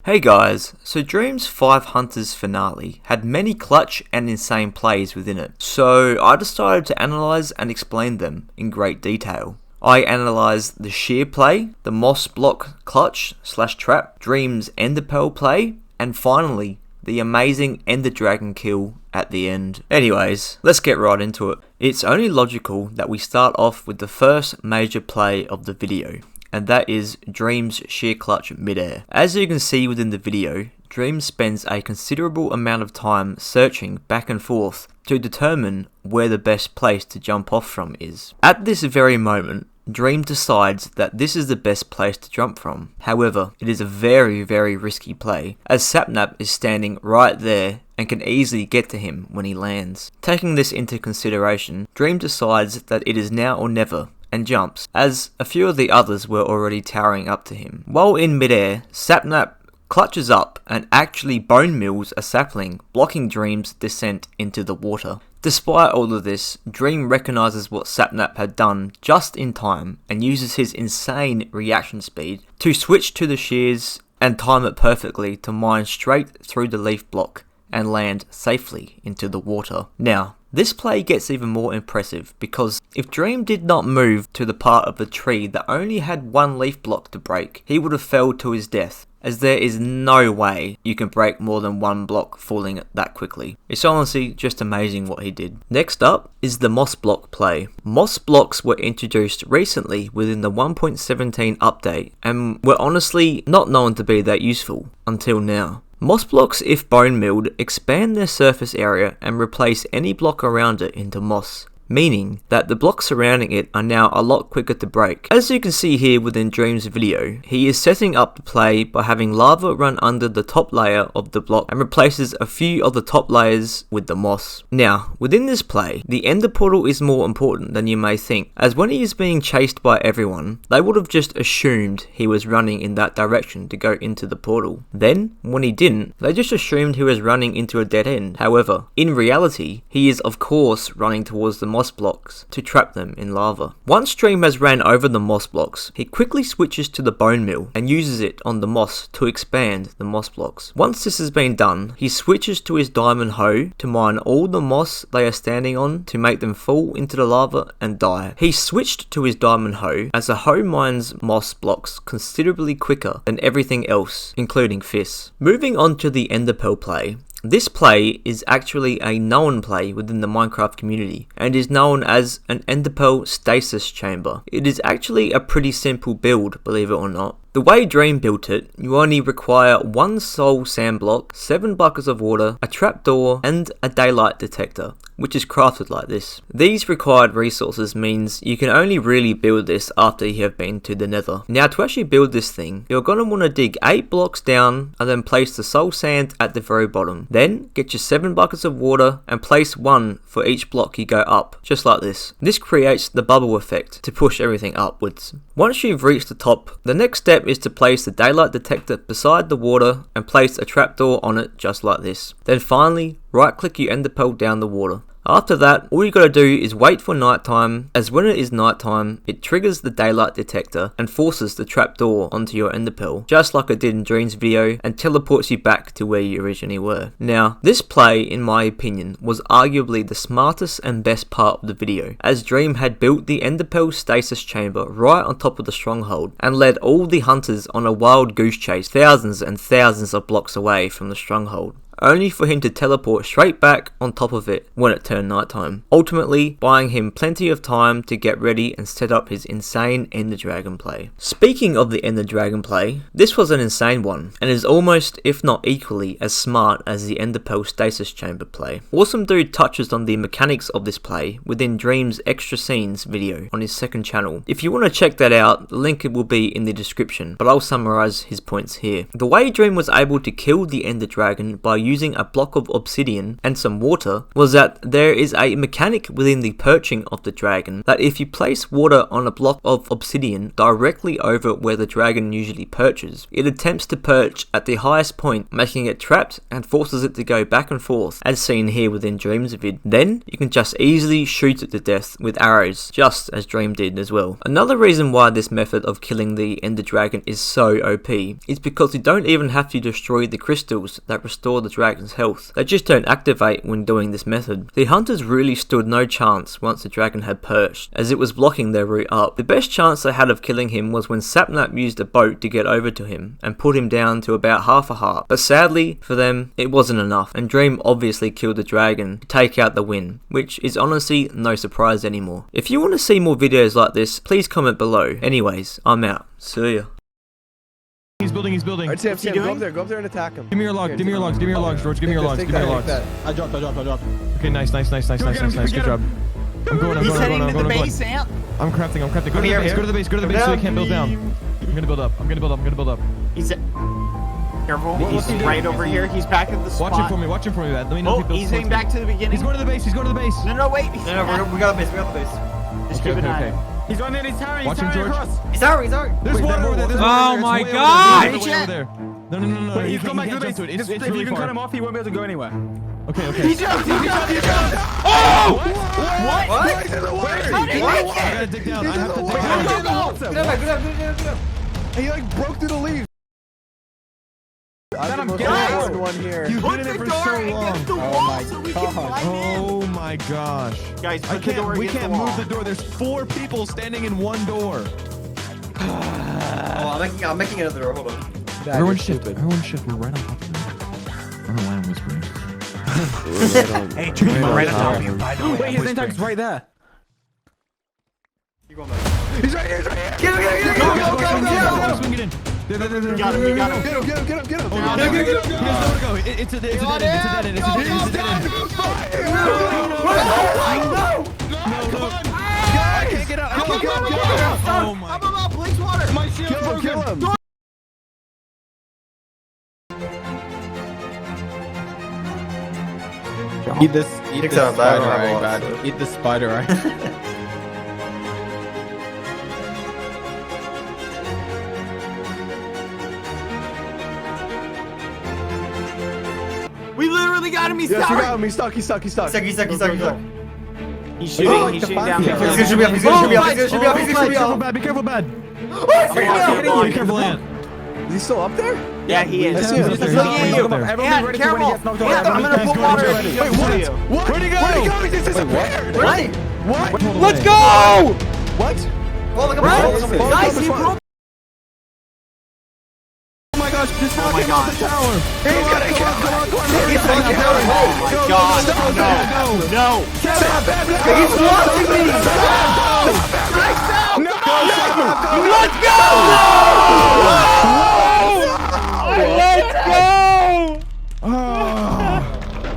Hey guys, so Dream's 5 Hunters finale had many clutch and insane plays within it, so I decided to analyse and explain them in great detail. I analysed the shear play, the moss block clutch / trap, Dream's enderpearl play, and finally the amazing ender dragon kill at the end. Anyways, let's get right into it. It's only logical that we start off with the first major play of the video, and that is Dream's shear clutch midair. As you can see within the video, Dream spends a considerable amount of time searching back and forth to determine where the best place to jump off from is. At this very moment, Dream decides that this is the best place to jump from. However, it is a very risky play, as Sapnap is standing right there and can easily get to him when he lands. Taking this into consideration, Dream decides that it is now or never, and jumps, as a few of the others were already towering up to him. While in midair, Sapnap clutches up and actually bone mills a sapling, blocking Dream's descent into the water. Despite all of this, Dream recognises what Sapnap had done just in time and uses his insane reaction speed to switch to the shears and time it perfectly to mine straight through the leaf block and land safely into the water. Now, this play gets even more impressive because if Dream did not move to the part of the tree that only had one leaf block to break, he would have fell to his death, as there is no way you can break more than one block falling that quickly. It's honestly just amazing what he did. Next up is the moss block play. Moss blocks were introduced recently within the 1.17 update and were honestly not known to be that useful until now. Moss blocks, if bone milled, expand their surface area and replace any block around it into moss, meaning that the blocks surrounding it are now a lot quicker to break. As you can see here within Dream's video, he is setting up the play by having lava run under the top layer of the block and replaces a few of the top layers with the moss. Now, within this play, the ender portal is more important than you may think, as when he is being chased by everyone, they would have just assumed he was running in that direction to go into the portal. Then, when he didn't, they just assumed he was running into a dead end. However, in reality, he is of course running towards the moss blocks to trap them in lava. Once Dream has ran over the moss blocks, he quickly switches to the bone mill and uses it on the moss to expand the moss blocks. Once this has been done, he switches to his diamond hoe to mine all the moss they are standing on to make them fall into the lava and die. He switched to his diamond hoe as a hoe mines moss blocks considerably quicker than everything else, including fists. Moving on to the enderpearl play. This play is actually a known play within the Minecraft community and is known as an enderpearl stasis chamber. It is actually a pretty simple build, believe it or not. The way Dream built it, you only require 1 soul sand block, 7 buckets of water, a trapdoor, and a daylight detector, which is crafted like this. These required resources means you can only really build this after you have been to the nether. Now, to actually build this thing, you're going to want to dig 8 blocks down and then place the soul sand at the very bottom. Then get your 7 buckets of water and place 1 for each block you go up, just like this. This creates the bubble effect to push everything upwards. Once you've reached the top, the next step is to place the daylight detector beside the water and place a trapdoor on it just like this. Then finally, right click your enderpearl down the water. After that, all you gotta do is wait for nighttime, as when it is nighttime, it triggers the daylight detector and forces the trapdoor onto your enderpearl, just like it did in Dream's video, and teleports you back to where you originally were. Now, this play, in my opinion, was arguably the smartest and best part of the video, as Dream had built the enderpearl stasis chamber right on top of the stronghold, and led all the hunters on a wild goose chase thousands and thousands of blocks away from the stronghold, only for him to teleport straight back on top of it when it turned nighttime, ultimately buying him plenty of time to get ready and set up his insane ender dragon play. Speaking of the ender dragon play, this was an insane one, and is almost, if not equally, as smart as the enderpearl stasis chamber play. Awesamdude touches on the mechanics of this play within Dream's extra scenes video on his second channel. If you want to check that out, the link will be in the description, but I'll summarise his points here. The way Dream was able to kill the ender dragon by using a block of obsidian and some water was that there is a mechanic within the perching of the dragon that if you place water on a block of obsidian directly over where the dragon usually perches, it attempts to perch at the highest point, making it trapped and forces it to go back and forth, as seen here within Dream's vid. Then you can just easily shoot it to death with arrows, just as Dream did as well. Another reason why this method of killing the Ender Dragon is so OP is because you don't even have to destroy the crystals that restore the dragon's health. They just don't activate when doing this method. The hunters really stood no chance once the dragon had perched, as it was blocking their route up. The best chance they had of killing him was when Sapnap used a boat to get over to him and put him down to about half a heart, but sadly for them it wasn't enough, and Dream obviously killed the dragon to take out the win, which is honestly no surprise anymore. If you want to see more videos like this, please comment below. Anyways, I'm out. See ya. He's building. Alright, Sam, go up there and attack him. Give me your logs, George, give me your logs. I dropped. Okay, nice, good job. I'm going. He's heading to the base, Ant. I'm crafting. Go to the base so he can't build down. I'm gonna build up. He's careful. He's right over here. He's back at the spot. Watch him for me, man. Let me know if he builds. He's heading back to the beginning. He's going to the base. No, wait. No, we got the base. Just keep an eye. He's going in, he's towering. Watch him, George. He's towering. There's water over there. Oh my God! No. He's going back to the base. If you can cut him off, he won't be able to go anywhere. Okay. He's down. Oh! What? He's in the water. I gotta dig down. I have to dig down. Get up. He like broke through the leaves. Let him I'm get the one here. You've been in it for so long. Oh Oh my gosh. Guys, put the door We against can't the move wall. the door. There's 4 people standing in one door. Oh, I'm making another door. Hold on. Everyone shift. We're right on top of them. I don't know why I'm whispering. Hey, Dream, we're right on top of you. Wait, his name tag's right there. He's right here. Get him. Swing it in. We got him. Get him. He has nowhere to go. It's a dead end. I can't get out. Oh my. I'm about Blake's water. My shield. Kill him. Eat this spider eye, bad. Eat the spider eye. We literally got him. He's Yes, you got towering. him. He's stuck. He's stuck. He's shooting down. He's gonna shoot me up. Be careful, bad. Be careful, Ant. Is he still up there? Yeah, he is. I see him. He's looking at you. Ant, careful. Ant, I'm gonna put water in you. What? Where'd he go? He just disappeared. What? Let's go! What? Guys, he broke. Oh my gosh, just Oh my God. the tower. He's gonna get him. Oh my God. No. He's watching me. Let's go!